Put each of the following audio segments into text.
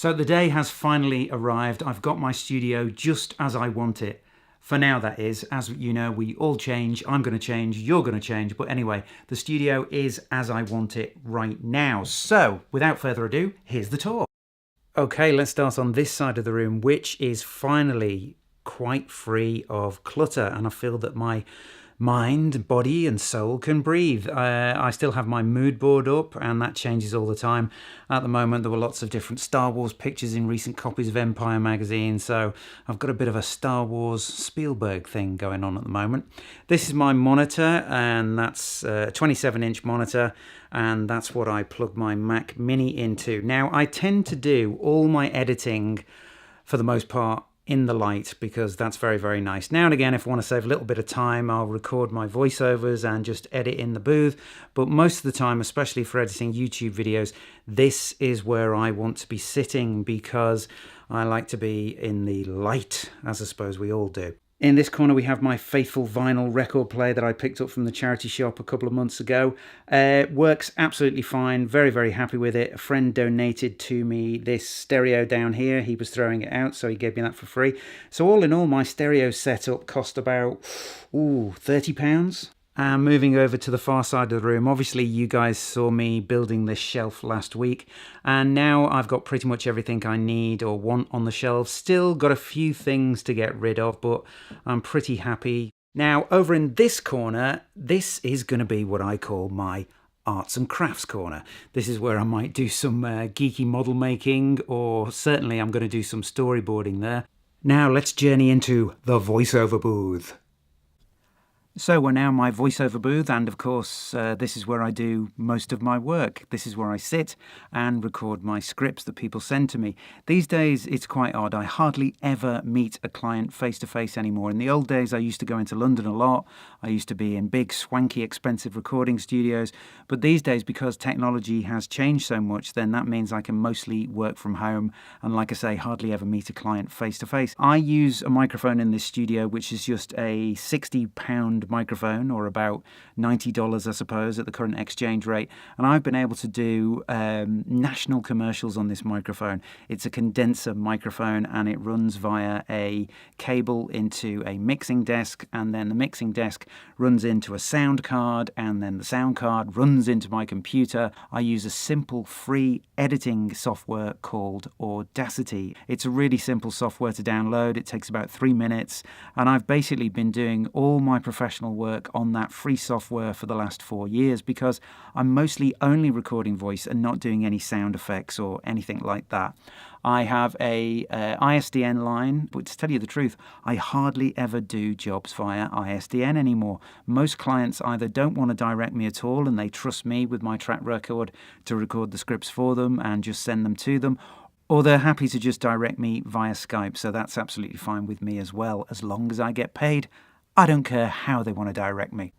So the day has finally arrived. I've got my studio just as I want it. For now, that is. As you know, we all change. I'm going to change. You're going to change. But anyway, the studio is as I want it right now. So without further ado, here's the tour. Okay, let's start on this side of the room, which is finally quite free of clutter. And I feel that my mind, body and soul can breathe. I still have my mood board up, and that changes all the time. At the moment, there were lots of different Star Wars pictures in recent copies of Empire magazine, so I've got a bit of a Star Wars Spielberg thing going on at the moment. This is my monitor, and that's a 27-inch monitor, and that's what I plug my Mac Mini into. Now, I tend to do all my editing, for the most part, in the light, because that's very, very nice. Now and again, if I want to save a little bit of time, I'll record my voiceovers and just edit in the booth. But most of the time, especially for editing YouTube videos, this is where I want to be sitting, because I like to be in the light, as I suppose we all do. In this corner, we have my faithful vinyl record player that I picked up from the charity shop a couple of months ago. Works absolutely fine. Very, very happy with it. A friend donated to me this stereo down here. He was throwing it out, so he gave me that for free. So all in all, my stereo setup cost about £30. And moving over to the far side of the room, obviously you guys saw me building this shelf last week, and now I've got pretty much everything I need or want on the shelf. Still got a few things to get rid of, but I'm pretty happy. Now, over in this corner, this is going to be what I call my arts and crafts corner. This is where I might do some geeky model making, or certainly I'm going to do some storyboarding there. Now let's journey into the voiceover booth. So we're now in my voiceover booth, and of course this is where I do most of my work. This is where I sit and record my scripts that people send to me. These days it's quite odd. I hardly ever meet a client face to face anymore. In the old days I used to go into London a lot. I used to be in big, swanky, expensive recording studios. But these days, because technology has changed so much, then that means I can mostly work from home, and like I say, hardly ever meet a client face to face. I use a microphone in this studio, which is just a £60 microphone, or about $90 I suppose at the current exchange rate, and I've been able to do national commercials on this microphone. It's a condenser microphone, and it runs via a cable into a mixing desk, and then the mixing desk runs into a sound card, and then the sound card runs into my computer. I use a simple free editing software called Audacity. It's a really simple software to download. It takes about 3 minutes, and I've basically been doing all my professional work on that free software for the last 4 years, because I'm mostly only recording voice and not doing any sound effects or anything like that. I have a ISDN line, but to tell you the truth, I hardly ever do jobs via ISDN anymore. Most clients either don't want to direct me at all, and they trust me with my track record to record the scripts for them and just send them to them, or they're happy to just direct me via Skype. So that's absolutely fine with me as well, as long as I get paid. I don't care how they want to direct me.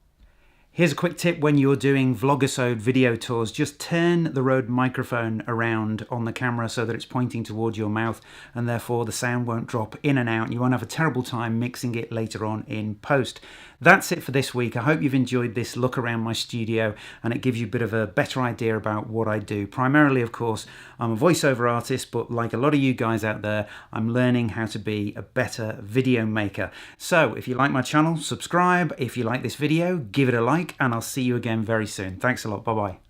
Here's a quick tip when you're doing vlogisode video tours. Just turn the Rode microphone around on the camera so that it's pointing towards your mouth, and therefore the sound won't drop in and out, and you won't have a terrible time mixing it later on in post. That's it for this week. I hope you've enjoyed this look around my studio, and it gives you a bit of a better idea about what I do. Primarily, of course, I'm a voiceover artist, but like a lot of you guys out there, I'm learning how to be a better video maker. So if you like my channel, subscribe. If you like this video, give it a like, and I'll see you again very soon. Thanks a lot. Bye-bye.